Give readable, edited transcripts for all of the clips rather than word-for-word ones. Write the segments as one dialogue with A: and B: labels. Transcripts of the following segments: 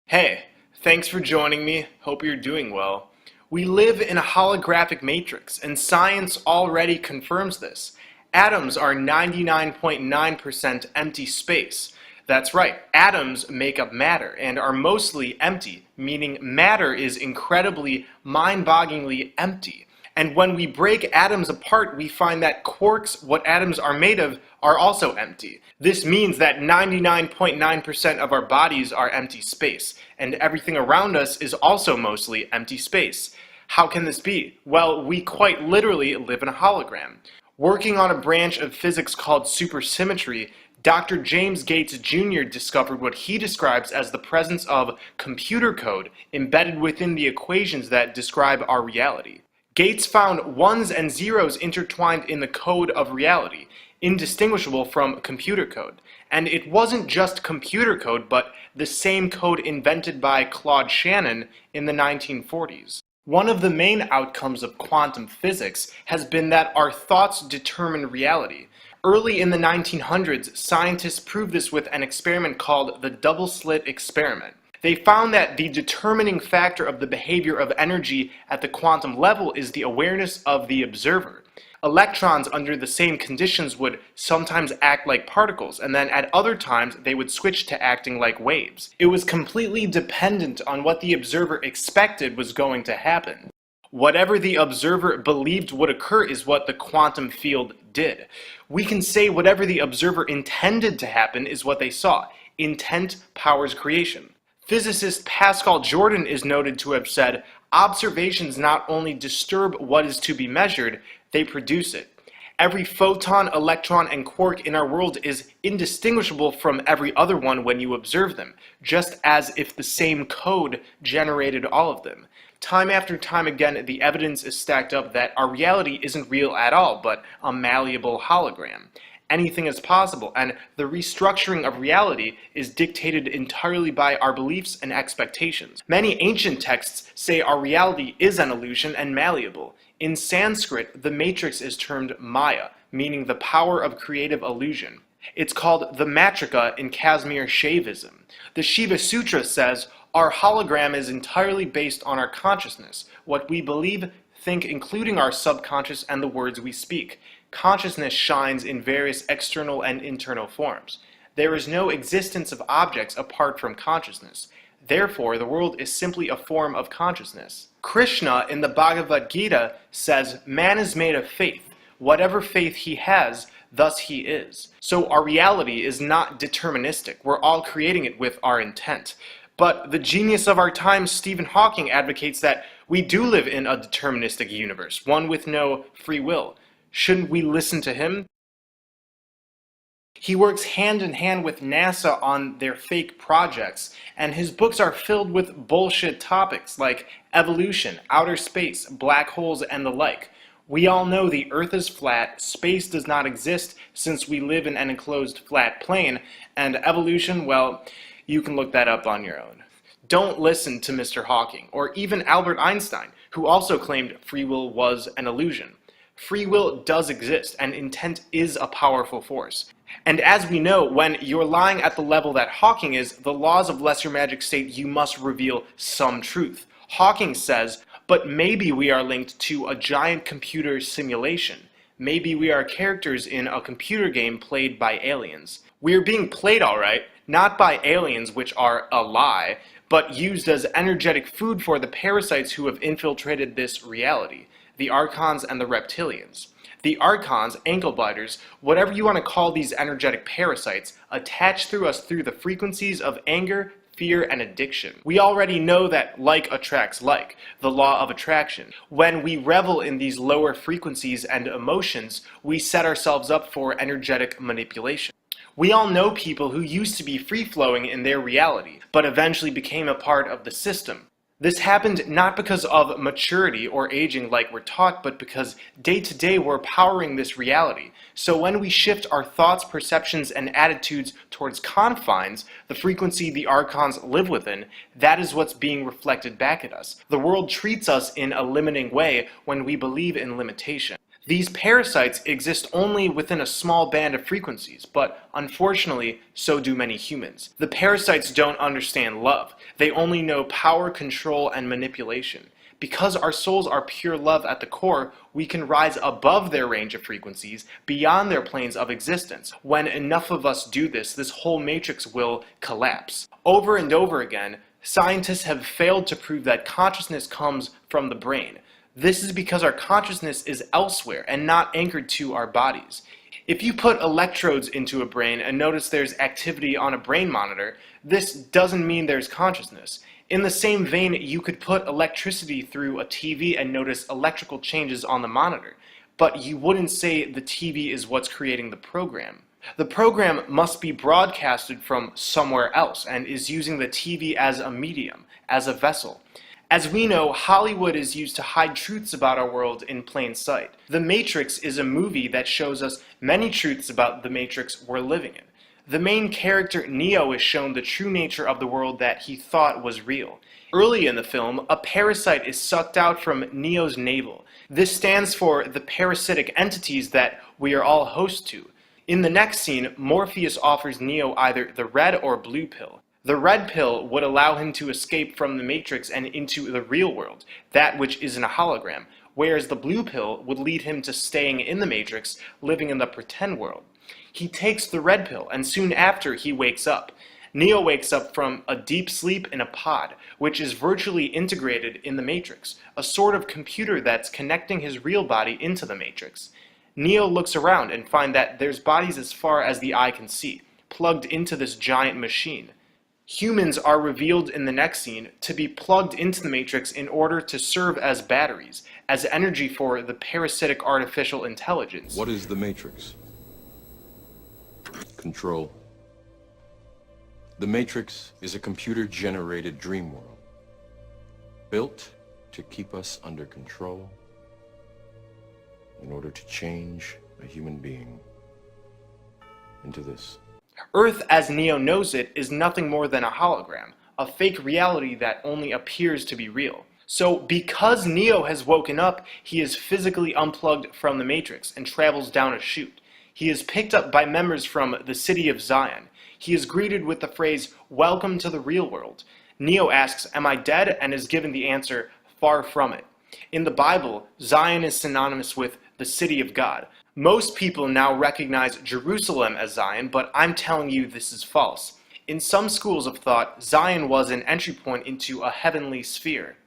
A: Hey, thanks for joining me. Hope you're doing well. We live in a holographic matrix, and science already confirms this. Atoms are 99.9% empty space. That's right, atoms make up matter and are mostly empty, meaning matter is incredibly, mind-bogglingly empty. And when we break atoms apart, we find that quarks, what atoms are made of, are also empty. This means that 99.9% of our bodies are empty space, and everything around us is also mostly empty space. How can this be? Well, we quite literally live in a hologram. Working on a branch of physics called supersymmetry, Dr. James Gates Jr. discovered what he describes as the presence of computer code embedded within the equations that describe our reality. Gates found ones and zeros intertwined in the code of reality, indistinguishable from computer code. And it wasn't just computer code, but the same code invented by Claude Shannon in the 1940s. One of the main outcomes of quantum physics has been that our thoughts determine reality. Early in the 1900s, scientists proved this with an experiment called the double-slit experiment. They found that the determining factor of the behavior of energy at the quantum level is the awareness of the observer. Electrons under the same conditions would sometimes act like particles, and then at other times they would switch to acting like waves. It was completely dependent on what the observer expected was going to happen. Whatever the observer believed would occur is what the quantum field did. We can say whatever the observer intended to happen is what they saw. Intent powers creation. Physicist Pascal Jordan is noted to have said, "Observations not only disturb what is to be measured, they produce it." Every photon, electron, and quark in our world is indistinguishable from every other one when you observe them, just as if the same code generated all of them. Time after time again, the evidence is stacked up that our reality isn't real at all, but a malleable hologram. Anything is possible, and the restructuring of reality is dictated entirely by our beliefs and expectations. Many ancient texts say our reality is an illusion and malleable. In Sanskrit, the matrix is termed Maya, meaning the power of creative illusion. It's called the Matrika in Kashmir Shaivism. The Shiva Sutra says, "Our hologram is entirely based on our consciousness, what we believe, think, including our subconscious and the words we speak. Consciousness shines in various external and internal forms. There is no existence of objects apart from consciousness. Therefore, the world is simply a form of consciousness." Krishna in the Bhagavad Gita says, "Man is made of faith. Whatever faith he has, thus he is." So our reality is not deterministic. We're all creating it with our intent. But the genius of our time, Stephen Hawking, advocates that we do live in a deterministic universe, one with no free will. Shouldn't we listen to him? He works hand in hand with NASA on their fake projects, and his books are filled with bullshit topics like evolution, outer space, black holes, and the like. We all know the Earth is flat, space does not exist since we live in an enclosed flat plane, and evolution, well, you can look that up on your own. Don't listen to Mr. Hawking, or even Albert Einstein, who also claimed free will was an illusion. Free will does exist, and intent is a powerful force. And as we know, when you're lying at the level that Hawking is, the laws of lesser magic state you must reveal some truth. Hawking says, "But maybe we are linked to a giant computer simulation. Maybe we are characters in a computer game played by aliens." We're being played all right, not by aliens, which are a lie, but used as energetic food for the parasites who have infiltrated this reality. The Archons and the Reptilians. The Archons, ankle biters, whatever you want to call these energetic parasites, attach through us through the frequencies of anger, fear, and addiction. We already know that like attracts like, the law of attraction. When we revel in these lower frequencies and emotions, we set ourselves up for energetic manipulation. We all know people who used to be free-flowing in their reality, but eventually became a part of the system. This happened not because of maturity or aging like we're taught, but because day to day we're powering this reality. So when we shift our thoughts, perceptions, and attitudes towards confines, the frequency the Archons live within, that is what's being reflected back at us. The world treats us in a limiting way when we believe in limitation. These parasites exist only within a small band of frequencies, but unfortunately, so do many humans. The parasites don't understand love. They only know power, control, and manipulation. Because our souls are pure love at the core, we can rise above their range of frequencies, beyond their planes of existence. When enough of us do this, this whole matrix will collapse. Over and over again, scientists have failed to prove that consciousness comes from the brain. This is because our consciousness is elsewhere and not anchored to our bodies. If you put electrodes into a brain and notice there's activity on a brain monitor, this doesn't mean there's consciousness. In the same vein, you could put electricity through a TV and notice electrical changes on the monitor, but you wouldn't say the TV is what's creating the program. The program must be broadcasted from somewhere else and is using the TV as a medium, as a vessel. As we know, Hollywood is used to hide truths about our world in plain sight. The Matrix is a movie that shows us many truths about the Matrix we're living in. The main character, Neo, is shown the true nature of the world that he thought was real. Early in the film, a parasite is sucked out from Neo's navel. This stands for the parasitic entities that we are all host to. In the next scene, Morpheus offers Neo either the red or blue pill. The red pill would allow him to escape from the Matrix and into the real world, that which isn't a hologram, whereas the blue pill would lead him to staying in the Matrix, living in the pretend world. He takes the red pill, and soon after he wakes up. Neo wakes up from a deep sleep in a pod, which is virtually integrated in the Matrix, a sort of computer that's connecting his real body into the Matrix. Neo looks around and finds that there's bodies as far as the eye can see, plugged into this giant machine. Humans are revealed in the next scene to be plugged into the Matrix in order to serve as batteries, as energy for the parasitic artificial intelligence.
B: What is the Matrix? Control. The Matrix is a computer-generated dream world, built to keep us under control in order to change a human being into this.
A: Earth, as Neo knows it, is nothing more than a hologram, a fake reality that only appears to be real. So, because Neo has woken up, he is physically unplugged from the Matrix and travels down a chute. He is picked up by members from the city of Zion. He is greeted with the phrase, "Welcome to the real world." Neo asks, "Am I dead?" and is given the answer, "Far from it." In the Bible, Zion is synonymous with the city of God. Most people now recognize Jerusalem as Zion, but I'm telling you this is false. In some schools of thought, Zion was an entry point into a heavenly sphere.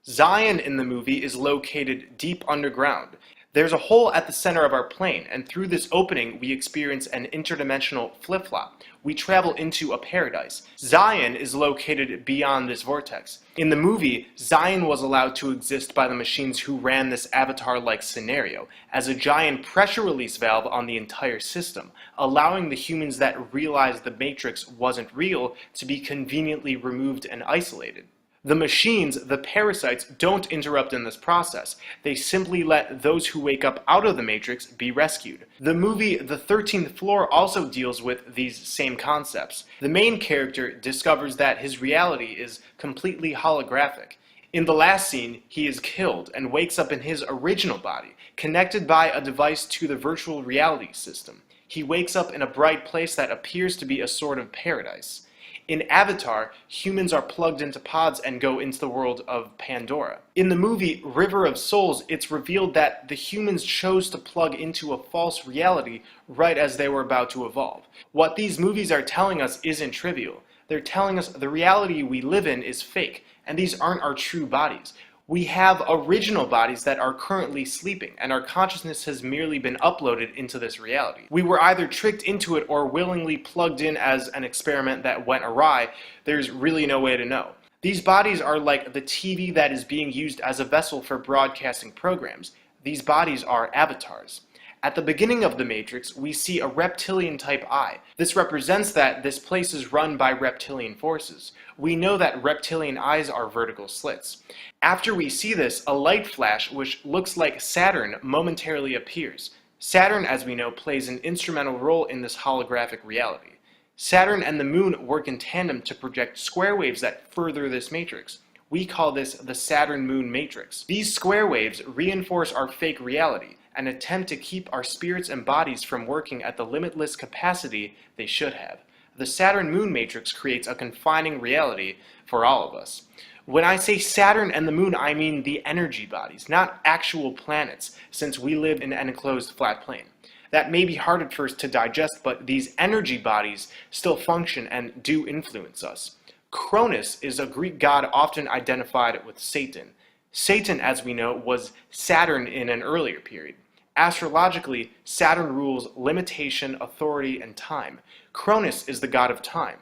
A: Zion in the movie is located deep underground. There's a hole at the center of our plane, and through this opening we experience an interdimensional flip-flop. We travel into a paradise. Zion is located beyond this vortex. In the movie, Zion was allowed to exist by the machines who ran this Avatar-like scenario, as a giant pressure release valve on the entire system, allowing the humans that realized the Matrix wasn't real to be conveniently removed and isolated. The machines, the parasites, don't interrupt in this process. They simply let those who wake up out of the Matrix be rescued. The movie The 13th Floor also deals with these same concepts. The main character discovers that his reality is completely holographic. In the last scene, he is killed and wakes up in his original body, connected by a device to the virtual reality system. He wakes up in a bright place that appears to be a sort of paradise. In Avatar, humans are plugged into pods and go into the world of Pandora. In the movie River of Souls, it's revealed that the humans chose to plug into a false reality right as they were about to evolve. What these movies are telling us isn't trivial. They're telling us the reality we live in is fake, and these aren't our true bodies. We have original bodies that are currently sleeping, and our consciousness has merely been uploaded into this reality. We were either tricked into it or willingly plugged in as an experiment that went awry. There's really no way to know. These bodies are like the TV that is being used as a vessel for broadcasting programs. These bodies are avatars. At the beginning of the Matrix, we see a reptilian-type eye. This represents that this place is run by reptilian forces. We know that reptilian eyes are vertical slits. After we see this, a light flash, which looks like Saturn, momentarily appears. Saturn, as we know, plays an instrumental role in this holographic reality. Saturn and the Moon work in tandem to project square waves that further this matrix. We call this the Saturn-Moon matrix. These square waves reinforce our fake reality, and attempt to keep our spirits and bodies from working at the limitless capacity they should have. The Saturn moon matrix creates a confining reality for all of us. When I say Saturn and the moon, I mean the energy bodies, not actual planets, since we live in an enclosed flat plane. That may be hard at first to digest, but these energy bodies still function and do influence us. Cronus is a Greek god often identified with Satan. Satan, as we know, was Saturn in an earlier period. Astrologically, Saturn rules limitation, authority, and time. Cronus is the god of time.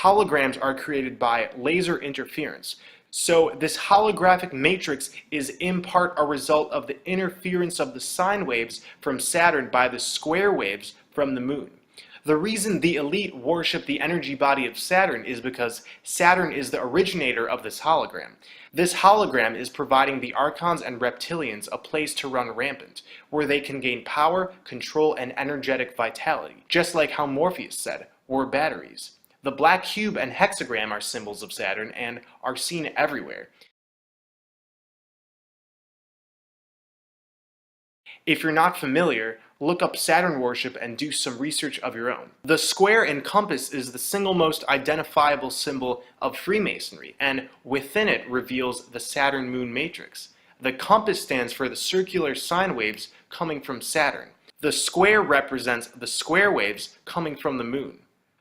A: Holograms are created by laser interference. So this holographic matrix is in part a result of the interference of the sine waves from Saturn by the square waves from the moon. The reason the elite worship the energy body of Saturn is because Saturn is the originator of this hologram. This hologram is providing the Archons and Reptilians a place to run rampant, where they can gain power, control, and energetic vitality, just like how Morpheus said, we're batteries. The black cube and hexagram are symbols of Saturn and are seen everywhere. If you're not familiar, look up Saturn worship and do some research of your own. The square and compass is the single most identifiable symbol of Freemasonry, and within it reveals the Saturn moon matrix. The compass stands for the circular sine waves coming from Saturn. The square represents the square waves coming from the moon.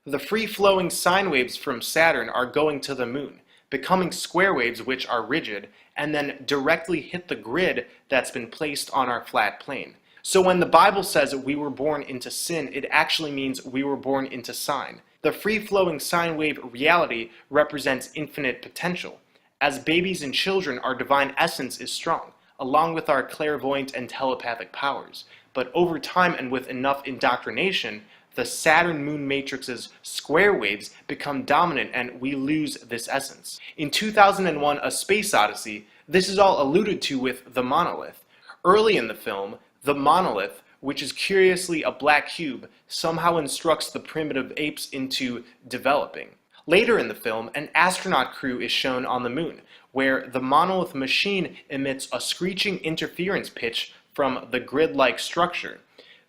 A: The free-flowing sine waves from Saturn are going to the moon, becoming square waves which are rigid, and then directly hit the grid that's been placed on our flat plane. So when the Bible says we were born into sin, it actually means we were born into sine. The free-flowing sine wave reality represents infinite potential. As babies and children, our divine essence is strong, along with our clairvoyant and telepathic powers. But over time and with enough indoctrination, the Saturn moon matrix's square waves become dominant and we lose this essence. In 2001, A Space Odyssey, this is all alluded to with the monolith. Early in the film, the monolith, which is curiously a black cube, somehow instructs the primitive apes into developing. Later in the film, an astronaut crew is shown on the moon, where the monolith machine emits a screeching interference pitch from the grid-like structure.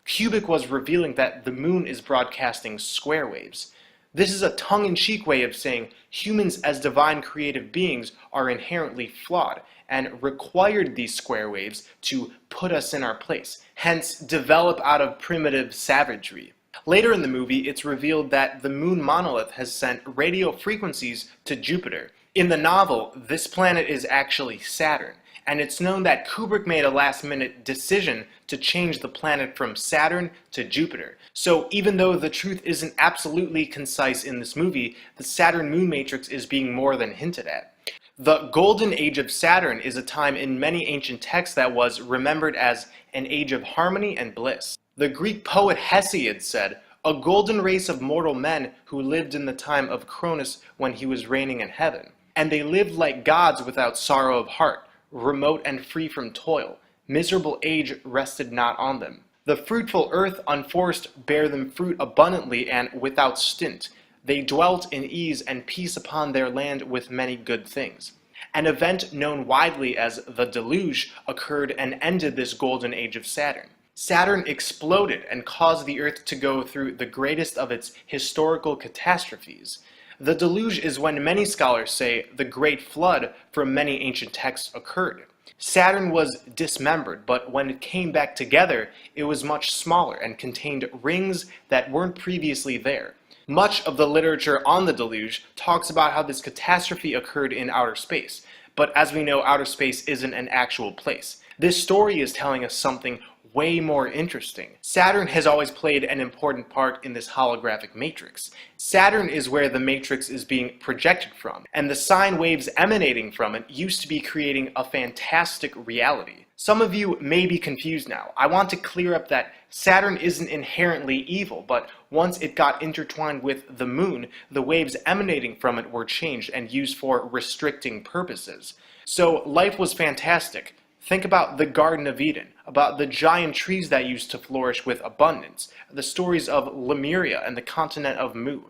A: Kubrick was revealing that the moon is broadcasting square waves. This is a tongue-in-cheek way of saying humans as divine creative beings are inherently flawed and required these square waves to put us in our place, hence develop out of primitive savagery. Later in the movie, it's revealed that the moon monolith has sent radio frequencies to Jupiter. In the novel, this planet is actually Saturn, and it's known that Kubrick made a last-minute decision to change the planet from Saturn to Jupiter. So even though the truth isn't absolutely concise in this movie, the Saturn moon matrix is being more than hinted at. The Golden Age of Saturn is a time in many ancient texts that was remembered as an age of harmony and bliss. The Greek poet Hesiod said, "A golden race of mortal men who lived in the time of Cronus when he was reigning in heaven. And they lived like gods without sorrow of heart, remote and free from toil. Miserable age rested not on them. The fruitful earth unforced bare them fruit abundantly and without stint. They dwelt in ease and peace upon their land with many good things." An event known widely as the deluge occurred and ended this golden age of Saturn. Saturn exploded and caused the earth to go through the greatest of its historical catastrophes. The deluge is when many scholars say the great flood from many ancient texts occurred. Saturn was dismembered, but when it came back together, it was much smaller and contained rings that weren't previously there. Much of the literature on the deluge talks about how this catastrophe occurred in outer space, but as we know, outer space isn't an actual place. This story is telling us something way more interesting. Saturn has always played an important part in this holographic matrix. Saturn is where the matrix is being projected from, and the sine waves emanating from it used to be creating a fantastic reality. Some of you may be confused now. I want to clear up that Saturn isn't inherently evil, but once it got intertwined with the moon, the waves emanating from it were changed and used for restricting purposes. So life was fantastic. Think about the Garden of Eden, about the giant trees that used to flourish with abundance, the stories of Lemuria and the continent of Mu.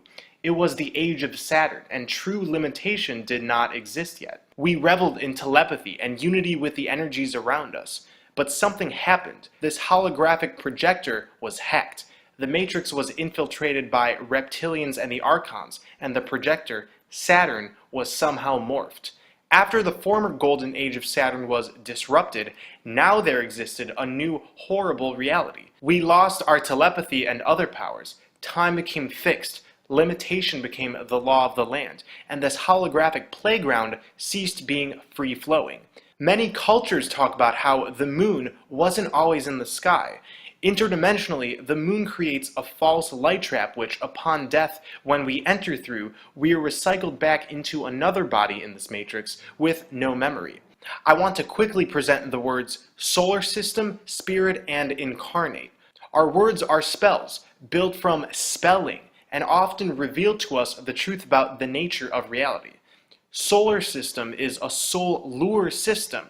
A: It was the age of Saturn, and true limitation did not exist yet. We reveled in telepathy and unity with the energies around us. But something happened. This holographic projector was hacked. The Matrix was infiltrated by reptilians and the Archons, and the projector, Saturn, was somehow morphed. After the former golden age of Saturn was disrupted, now there existed a new horrible reality. We lost our telepathy and other powers. Time became fixed. Limitation became the law of the land, and this holographic playground ceased being free-flowing. Many cultures talk about how the moon wasn't always in the sky. Interdimensionally, the moon creates a false light trap which, upon death, when we enter through, we are recycled back into another body in this matrix with no memory. I want to quickly present the words solar system, spirit, and incarnate. Our words are spells, built from spelling, and often reveal to us the truth about the nature of reality. Solar system is a soul-lure system.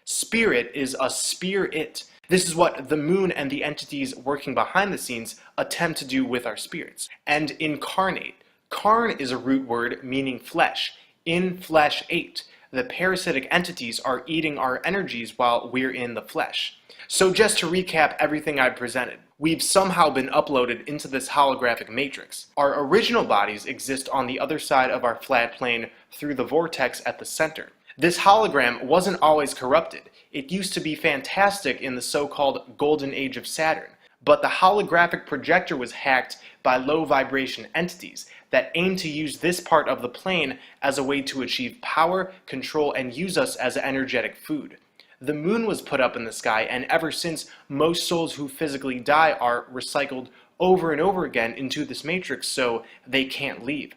A: Spirit is a spear-it. This is what the moon and the entities working behind the scenes attempt to do with our spirits. And incarnate. Carn is a root word meaning flesh. In flesh ate. The parasitic entities are eating our energies while we're in the flesh. So just to recap everything I've presented, we've somehow been uploaded into this holographic matrix. Our original bodies exist on the other side of our flat plane through the vortex at the center. This hologram wasn't always corrupted. It used to be fantastic in the so-called golden age of Saturn, but the holographic projector was hacked by low vibration entities that aim to use this part of the plane as a way to achieve power, control, and use us as energetic food. The moon was put up in the sky, and ever since, most souls who physically die are recycled over and over again into this matrix, so they can't leave.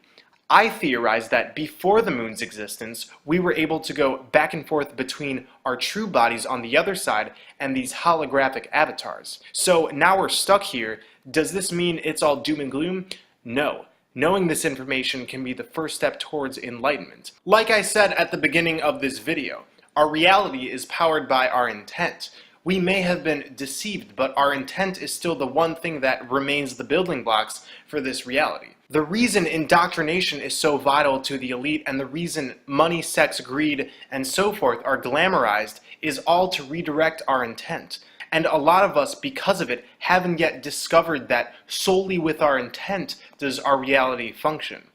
A: I theorize that before the moon's existence, we were able to go back and forth between our true bodies on the other side and these holographic avatars. So now we're stuck here. Does this mean it's all doom and gloom? No. Knowing this information can be the first step towards enlightenment. Like I said at the beginning of this video, our reality is powered by our intent. We may have been deceived, but our intent is still the one thing that remains the building blocks for this reality. The reason indoctrination is so vital to the elite and the reason money, sex, greed, and so forth are glamorized is all to redirect our intent. And a lot of us, because of it, haven't yet discovered that solely with our intent does our reality function.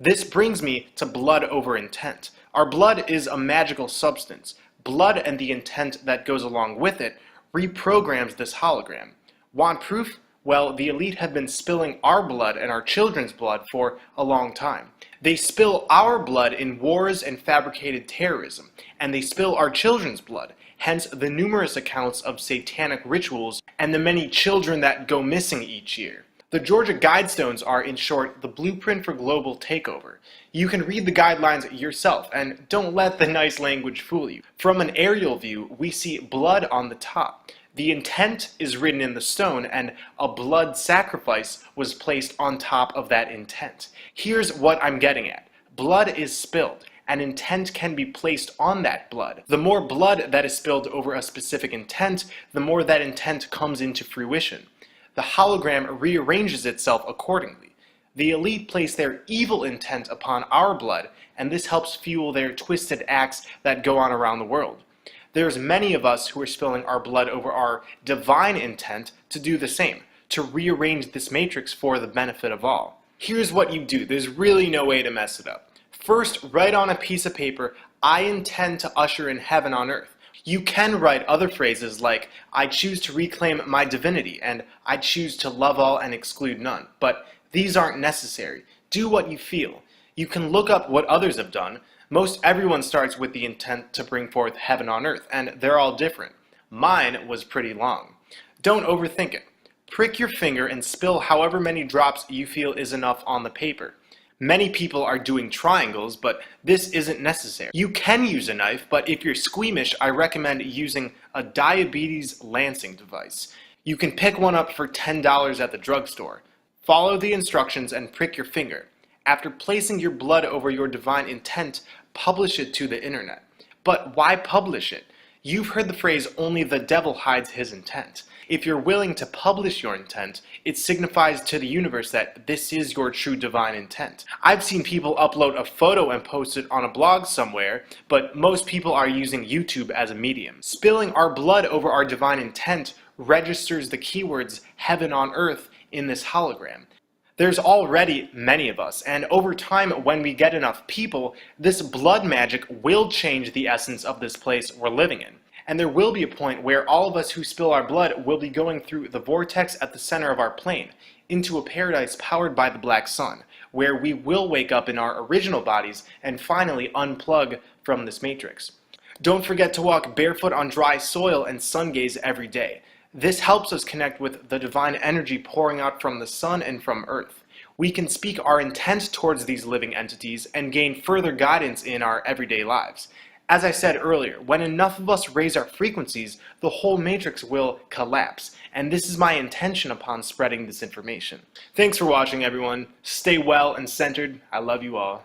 A: This brings me to blood over intent. Our blood is a magical substance. Blood and the intent that goes along with it reprograms this hologram. Want proof? Well, the elite have been spilling our blood and our children's blood for a long time. They spill our blood in wars and fabricated terrorism, and they spill our children's blood, hence the numerous accounts of satanic rituals and the many children that go missing each year. The Georgia Guidestones are, in short, the blueprint for global takeover. You can read the guidelines yourself, and don't let the nice language fool you. From an aerial view, we see blood on the top. The intent is written in the stone, and a blood sacrifice was placed on top of that intent. Here's what I'm getting at. Blood is spilled, and intent can be placed on that blood. The more blood that is spilled over a specific intent, the more that intent comes into fruition. The hologram rearranges itself accordingly. The elite place their evil intent upon our blood, and this helps fuel their twisted acts that go on around the world. There's many of us who are spilling our blood over our divine intent to do the same, to rearrange this matrix for the benefit of all. Here's what you do. There's really no way to mess it up. First, write on a piece of paper, I intend to usher in heaven on earth. You can write other phrases like, I choose to reclaim my divinity, and I choose to love all and exclude none. But these aren't necessary. Do what you feel. You can look up what others have done. Most everyone starts with the intent to bring forth heaven on earth, and they're all different. Mine was pretty long. Don't overthink it. Prick your finger and spill however many drops you feel is enough on the paper. Many people are doing triangles, but this isn't necessary. You can use a knife, but if you're squeamish, I recommend using a diabetes lancing device. You can pick one up for $10 at the drugstore. Follow the instructions and prick your finger. After placing your blood over your divine intent, publish it to the internet. But why publish it? You've heard the phrase, only the devil hides his intent. If you're willing to publish your intent, it signifies to the universe that this is your true divine intent. I've seen people upload a photo and post it on a blog somewhere, but most people are using YouTube as a medium. Spilling our blood over our divine intent registers the keywords heaven on earth in this hologram. There's already many of us, and over time, when we get enough people, this blood magic will change the essence of this place we're living in. And there will be a point where all of us who spill our blood will be going through the vortex at the center of our plane, into a paradise powered by the black sun, where we will wake up in our original bodies and finally unplug from this matrix. Don't forget to walk barefoot on dry soil and sun gaze every day. This helps us connect with the divine energy pouring out from the sun and from earth. We can speak our intent towards these living entities and gain further guidance in our everyday lives. As I said earlier, when enough of us raise our frequencies, the whole matrix will collapse, and this is my intention upon spreading this information. Thanks for watching, everyone. Stay well and centered. I love you all.